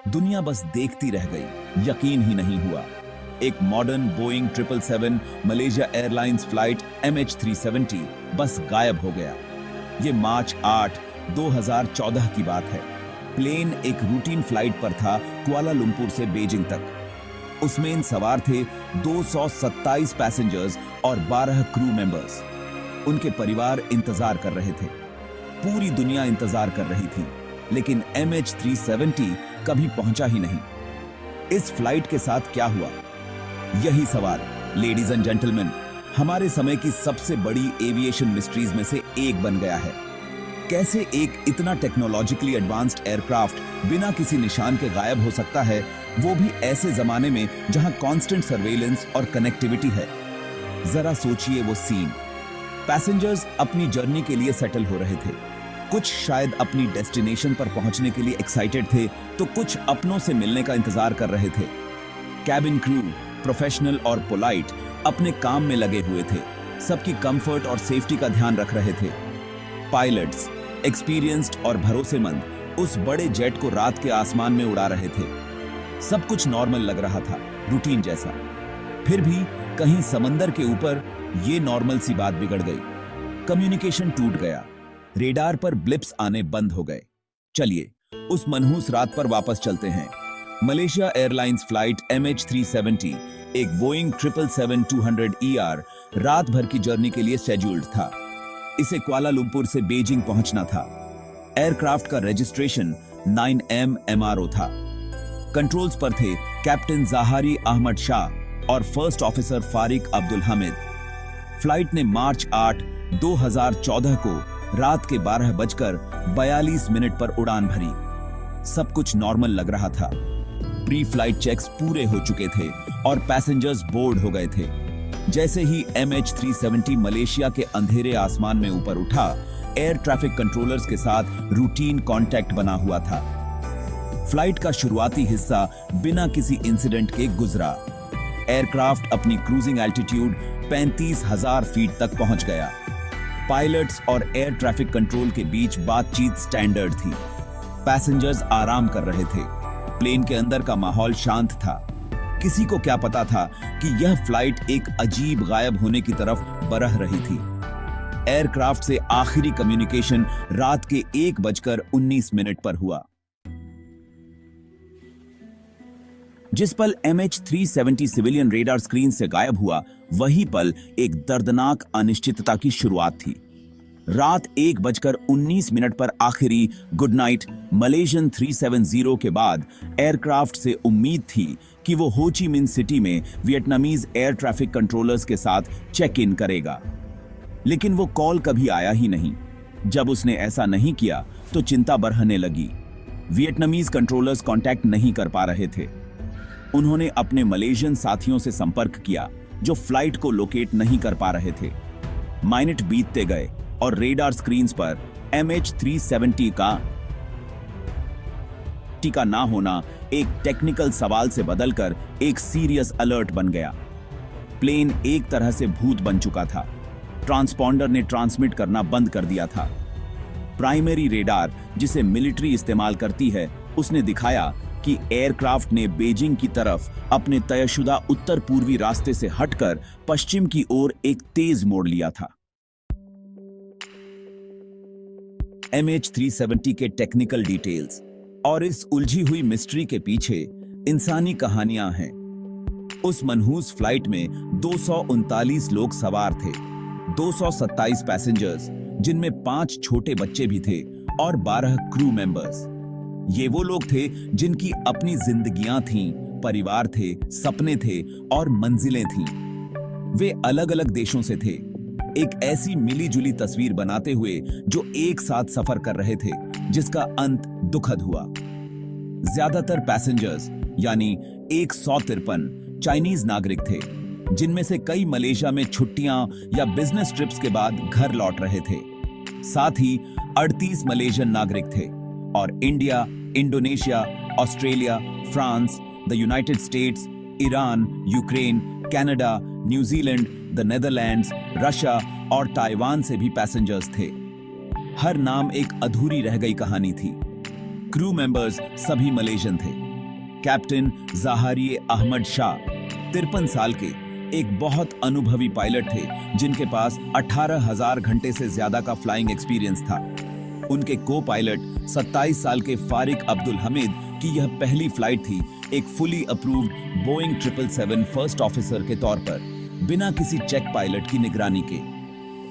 दुनिया बस देखती रह गई, यकीन ही नहीं हुआ। एक modern Boeing 777 Malaysia airlines flight MH370 बस गायब हो गया। ये मार्च 8, 2014 की बात है। प्लेन एक रूटीन फ्लाइट पर था कुआलालंपुर से बीजिंग तक। उसमें सवार थे 227 पैसेंजर्स और 12 क्रू मेंबर्स। उनके परिवार इंतजार कर रहे थे, पूरी दुनिया इंतजार कर रही थी, लेकिन MH370 कभी पहुंचा ही नहीं। इस फ्लाइट के साथ क्या हुआ? यही सवाल, लेडीज एंड जेंटलमैन, हमारे समय की सबसे बड़ी एविएशन मिस्ट्रीज में से एक बन गया है। कैसे एक इतना टेक्नोलॉजिकली एडवांस्ड एयरक्राफ्ट बिना किसी निशान के गायब हो सकता है, वो भी ऐसे जमाने में जहां कांस्टेंट सर्वेलेंस और कनेक्टिविटी है। जरा सोचिए वो सीन। पैसेंजर्स अपनी जर्नी के लिए सेटल हो रहे थे। कुछ शायद अपनी डेस्टिनेशन पर पहुंचने के लिए एक्साइटेड थे, तो कुछ अपनों से मिलने का इंतजार कर रहे थे। कैबिन क्रू प्रोफेशनल और पोलाइट अपने काम में लगे हुए थे, सबकी कंफर्ट और सेफ्टी का ध्यान रख रहे थे। पायलट्स एक्सपीरियंस्ड और भरोसेमंद उस बड़े जेट को रात के आसमान में उड़ा रहे थे। सब कुछ नॉर्मल लग रहा था, रूटीन जैसा। फिर भी कहीं समंदर के ऊपर ये नॉर्मल सी बात बिगड़ गई। कम्युनिकेशन टूट गया, रेडार पर ब्लिप्स आने बंद हो गए। चलिए उस मनहूस रात पर वापस चलते हैं। मलेशिया एयरलाइंस फ्लाइट MH370 एक बोइंग 777-200ER रात भर की जर्नी के लिए शेड्यूल्ड था। इसे कुआलालंपुर से बीजिंग पहुंचना था। एयरक्राफ्ट का रजिस्ट्रेशन 9M MRO था। कंट्रोल्स पर थे कैप्टन ज़ाहरी अहमद शाह और first officer Fariq Abdul Hamid. Flight ने मार्च 8, 2014 को रात के 12:42 पर उड़ान भरी। सब कुछ नॉर्मल लग रहा था। प्री फ्लाइट चेक्स पूरे हो चुके थे और पैसेंजर्स बोर्ड हो गए थे। जैसे ही MH370 मलेशिया के अंधेरे आसमान में ऊपर उठा, एयर ट्रैफिक कंट्रोलर्स के साथ रूटीन कांटेक्ट बना हुआ था। फ्लाइट का शुरुआती हिस्सा बिना किसी इंसिडेंट के गुजरा। एयरक्राफ्ट अपनी क्रूजिंग एल्टीट्यूड 35,000 फीट तक पहुंच गया। पायलट्स और एयर ट्रैफिक कंट्रोल के बीच बातचीत स्टैंडर्ड थी। पैसेंजर्स आराम कर रहे थे। प्लेन के अंदर का माहौल शांत था। किसी को क्या पता था कि यह फ्लाइट एक अजीब गायब होने की तरफ बरह रही थी। एयरक्राफ्ट से आखिरी कम्युनिकेशन रात के 1:19 पर हुआ। जिस पल MH370 सिविलियन रेडार स्क्रीन से गायब हुआ, वही पल एक दर्दनाक अनिश्चितता की शुरुआत थी। रात 1:19 पर आखिरी गुड नाइट मलेशियन 370 के बाद एयरक्राफ्ट से उम्मीद थी कि वो हो ची मिन सिटी में वियतनामीज एयर ट्रैफिक कंट्रोलर्स के साथ चेक इन करेगा, लेकिन वो कॉल कभी आया ही नहीं। जब उसने ऐसा नहीं किया तो चिंता बढ़ने लगी। वियतनामीज कंट्रोलर्स कांटेक्ट नहीं कर पा रहे थे। उन्होंने अपने मलेशियन साथियों से संपर्क किया जो फ्लाइट को लोकेट नहीं कर पा रहे थे। मिनट बीतते गए और रेडार स्क्रीन्स पर MH370 का ना होना एक टेक्निकल सवाल से बदलकर एक सीरियस अलर्ट बन गया। प्लेन एक तरह से भूत बन चुका था। ट्रांसपॉन्डर ने ट्रांसमिट करना बंद कर दिया था। प्राइमरी रेडार, जिसे मिलिट्री इस्तेमाल करती है, उसने दिखाया कि एयरक्राफ्ट ने बीजिंग की तरफ अपने तयशुदा उत्तर पूर्वी रास्ते से हटकर पश्चिम की ओर एक तेज मोड़ लिया था। MH370 के टेक्निकल डिटेल्स और इस उलझी हुई मिस्ट्री के पीछे इंसानी कहानियां हैं। उस मनहूस फ्लाइट में 239 लोग सवार थे, 227 पैसेंजर्स, जिनमें 5 छोटे बच्चे भी थे, और 12 क्रू मेंबर्स। ये वो लोग थे जिनकी अपनी जिंदगियां थीं, परिवार थे, सपने थे और मंजिलें थीं। वे अलग अलग देशों से थे, एक ऐसी मिली जुली तस्वीर बनाते हुए जो एक साथ सफर कर रहे थे, जिसका अंत दुखद हुआ। ज्यादातर पैसेंजर्स यानी 153 चाइनीज नागरिक थे, जिनमें से कई मलेशिया में छुट्टियां या बिजनेस ट्रिप्स के बाद घर लौट रहे थे। साथ ही 38 मलेशियन नागरिक थे और India, Indonesia, Australia, France, the United states, Iran, Ukraine, Canada, New Zealand, the Netherlands, Russia और ताइवान से भी पैसेंजर्स थे। हर नाम एक अधूरी रह गई कहानी थी। क्रू मेंबर्स सभी मलेशियन थे। कैप्टन ज़ाहरी अहमद शाह 53 साल के एक बहुत अनुभवी पायलट थे जिनके पास 18,000 घंटे से ज्यादा का फ्लाइंग एक्सपीरियंस था। उनके को पायलट 27 साल के फारिक अब्दुल हमीद की यह पहली फ्लाइट थी एक fully approved Boeing 777 first officer के तौर पर, बिना किसी चेक पायलट की निगरानी के।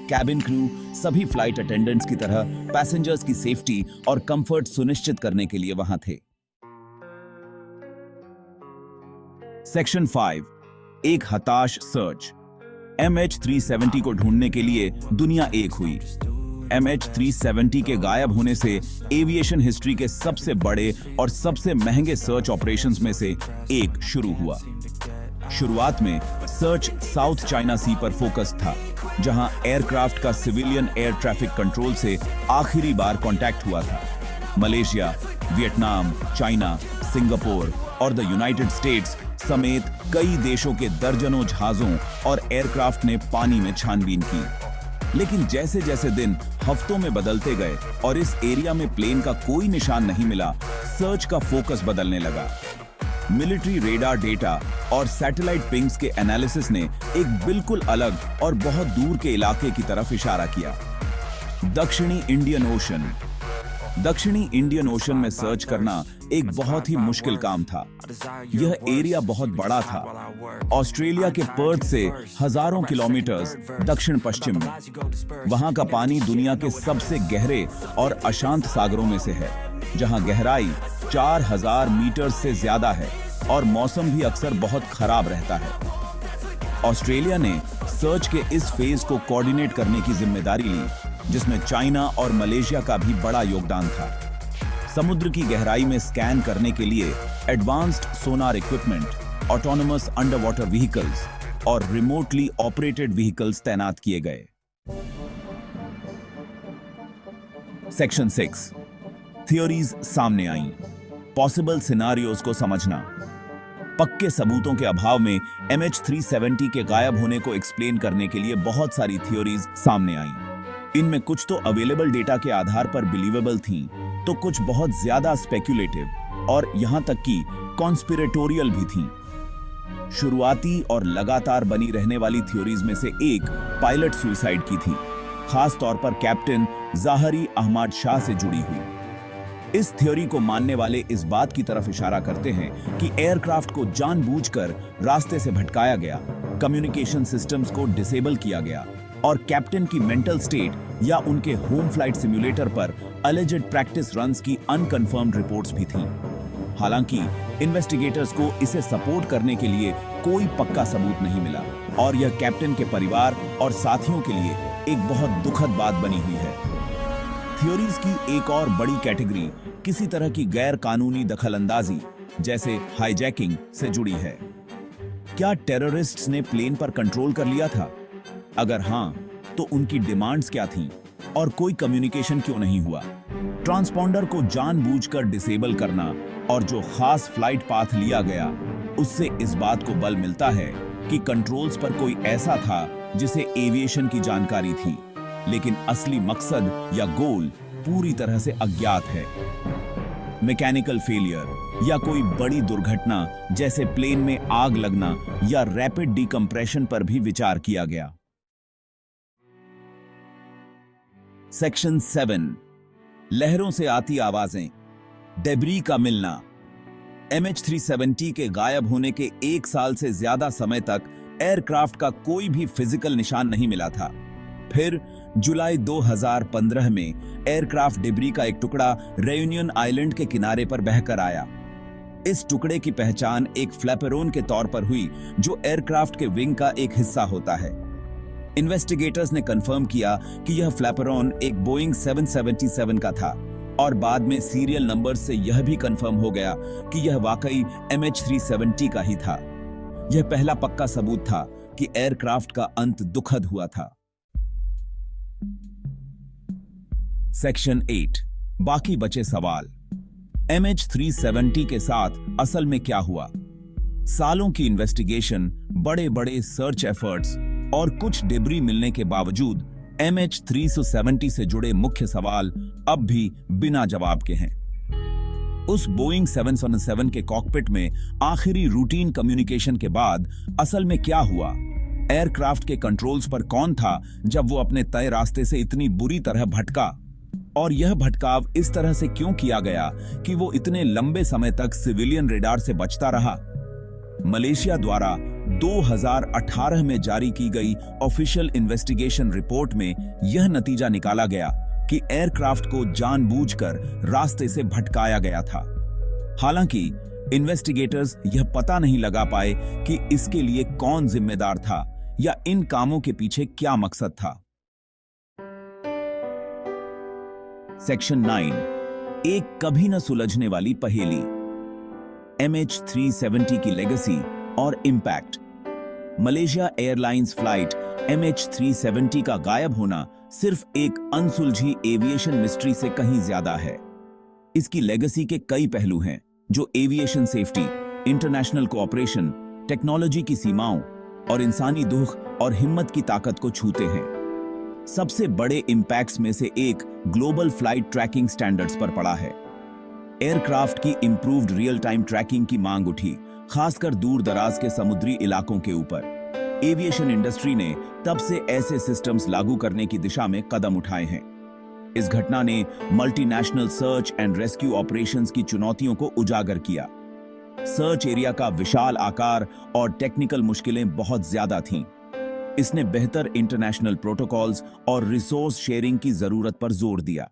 कैबिन क्रू सभी फ्लाइट अटेंडेंट्स की तरह पैसेंजर्स की सेफ्टी और कंफर्ट सुनिश्चित करने के लिए वहां थे। सेक्शन 5, एक हताश सर्च। MH370 को ढूंढने के लिए दुनिया एक हुई। MH370 के गायब होने से एविएशन हिस्ट्री के सबसे बड़े और सबसे महंगे सर्च ऑपरेशंस में से एक शुरू हुआ। शुरुआत में सर्च साउथ चाइना सी पर फोकस था, जहां एयरक्राफ्ट का सिविलियन एयर ट्रैफिक कंट्रोल से आखिरी बार कांटेक्ट हुआ था। मलेशिया, वियतनाम, चाइना, सिंगापुर और द यूनाइटेड स्टेट्स समेत कई देशों के दर्जनों जहाजों और एयरक्राफ्ट ने पानी में छानबीन की। लेकिन जैसे जैसे दिन हफ्तों में बदलते गए और इस एरिया में प्लेन का कोई निशान नहीं मिला, सर्च का फोकस बदलने लगा। मिलिट्री रेडार डेटा और सैटेलाइट पिंग्स के एनालिसिस ने एक बिल्कुल अलग और बहुत दूर के इलाके की तरफ इशारा किया। दक्षिणी इंडियन ओशन में सर्च करना एक बहुत ही मुश्किल काम था। यह एरिया बहुत बड़ा था, ऑस्ट्रेलिया के पर्थ से हजारों किलोमीटर्स दक्षिण पश्चिम में। वहां का पानी दुनिया के सबसे गहरे और अशांत सागरों में से है, जहां गहराई 4000 मीटर से ज्यादा है और मौसम भी अक्सर बहुत खराब रहता है। ऑस्ट्रेलिया ने सर्च के इस फेज को कोऑर्डिनेट करने की जिम्मेदारी ली, जिसमें चाइना और मलेशिया का भी बड़ा योगदान था। समुद्र की गहराई में स्कैन करने के लिए advanced sonar equipment, autonomous under water vehicles और रिमोटली ऑपरेटेड व्हीकल्स तैनात किए गए। सेक्शन 6, थ्योरीज सामने आई। पॉसिबल सिनारियोज को समझना। पक्के सबूतों के अभाव में MH370 के गायब होने को एक्सप्लेन करने के लिए बहुत सारी थ्योरीज सामने आईं। इनमें कुछ तो अवेलेबल डेटा के आधार पर बिलीवेबल थीं, तो कुछ बहुत ज्यादा स्पेक्युलेटिव और यहां तक कि कॉन्स्पिरेटोरियल भी थीं। शुरुआती और लगातार बनी रहने वाली थ्योरीज में से एक पायलट सुसाइड की थी, खास तौर पर कैप्टन ज़ाहरी अहमद शाह से जुड़ी हुई। इस थ्योरी को मानने वाले इस बात की तरफ इशारा करते हैं कि एयरक्राफ्ट को जानबूझकर रास्ते से भटकाया गया, कम्युनिकेशन सिस्टम्स को डिसेबल किया गया और कैप्टन की मेंटल स्टेट या उनके होम फ्लाइट सिम्युलेटर पर अलेजेड प्रैक्टिस रन्स की अनकंफर्म्ड रिपोर्ट्स भी थीं। हालांकि इन्वेस्टिगेटर्स को इसे सपोर्ट करने के लिए कोई पक्का सबूत नहीं मिला और यह कैप्टन के परिवार और साथियों के लिए एक बहुत दुखद बात बनी हुई है। थ्योरीज की एक और बड़ी कैटेगरी किसी तरह की गैर कानूनी दखलंदाजी, जैसे हाईजैकिंग, से जुड़ी है। क्या टेररिस्ट्स ने प्लेन पर कंट्रोल कर लिया था? अगर हां, तो उनकी डिमांड्स क्या थीं और कोई कम्युनिकेशन क्यों नहीं हुआ? ट्रांसपॉन्डर को जानबूझकर डिसेबल करना और जो खास फ्लाइट पाथ लिया गया, उससे इस बात को बल मिलता है कि कंट्रोल्स पर कोई ऐसा था जिसे एविएशन की जानकारी थी, लेकिन असली मकसद या गोल पूरी तरह से अज्ञात है। मैकेनिकल फेलियर या कोई बड़ी दुर्घटना जैसे प्लेन में आग लगना या रैपिड डिकम्प्रेशन पर भी विचार किया गया। सेक्शन 7, लहरों से आती आवाजें, डेब्री का मिलना। MH370 के गायब होने के 1 साल से ज्यादा समय तक एयरक्राफ्ट का कोई भी फिजिकल निशान नहीं मिला था। फिर जुलाई 2015 में एयरक्राफ्ट डेब्री का एक टुकड़ा रेयूनियन आइलैंड के किनारे पर बहकर आया। इस टुकड़े की पहचान एक फ्लैपेरोन के तौर पर हुई, जो एयरक्राफ्ट के विंग का एक हिस्सा होता है। इन्वेस्टिगेटर्स ने कंफर्म किया कि यह फ्लैपेरोन एक बोइंग 777 का था और बाद में सीरियल नंबर से यह भी कंफर्म हो गया कि यह वाकई MH370 का ही था। यह पहला पक्का सबूत था कि एयरक्राफ्ट का अंत दुखद हुआ था। सेक्शन 8, बाकी बचे सवाल। MH370 के साथ असल में क्या हुआ? सालों की इन्वेस्टिगेशन, बड़े बड़े सर्च एफर्ट्स और कुछ डेब्री मिलने के बावजूद MH370 से जुड़े मुख्य सवाल अब भी बिना जवाब के हैं। उस बोइंग 777 के कॉकपिट में आखिरी रूटीन कम्युनिकेशन के बाद असल में क्या हुआ? एयरक्राफ्ट के कंट्रोल्स पर कौन था जब वो अपने तय रास्ते से इतनी बुरी तरह भटका? और यह भटकाव इस तरह से क्यों किया गया कि वो इतने लंबे समय तक सिविलियन रेडार से बचता रहा? मलेशिया द्वारा 2018 में जारी की गई ऑफिशियल इन्वेस्टिगेशन रिपोर्ट में यह नतीजा निकाला गया कि एयरक्राफ्ट को जानबूझकर रास्ते से भटकाया गया था। हालांकि इन्वेस्टिगेटर्स यह पता नहीं लगा पाए कि इसके लिए कौन जिम्मेदार था या इन कामों के पीछे क्या मकसद था। सेक्शन 9, एक कभी न सुलझने वाली पहेली। MH370 की लेगेसी और impact. Malaysia airlines flight MH370 का गायब होना सिर्फ एक अनसुलझी एविएशन मिस्ट्री से कहीं ज्यादा है। इसकी लेगेसी के कई पहलू हैं जो aviation safety, international cooperation, technology की सीमाओं और इंसानी दुख और हिम्मत की ताकत को छूते हैं। सबसे बड़े इंपैक्ट्स में से एक ग्लोबल फ्लाइट ट्रैकिंग स्टैंडर्ड्स पर पड़ा है। एयरक्राफ्ट की इंप्रूव्ड रियल टाइम ट्रैकिंग की मांग उठी, खासकर दूर दराज के समुद्री इलाकों के ऊपर। एविएशन इंडस्ट्री ने तब से ऐसे सिस्टम्स लागू करने की दिशा में कदम उठाए हैं। इस घटना ने multinational search and rescue operations की चुनौतियों को उजागर किया। सर्च एरिया का विशाल आकार और टेक्निकल मुश्किलें बहुत ज्यादा थीं। इसने बेहतर इंटरनेशनल प्रोटोकॉल्स और रिसोर्स शेयरिंग की जरूरत पर जोर दिया।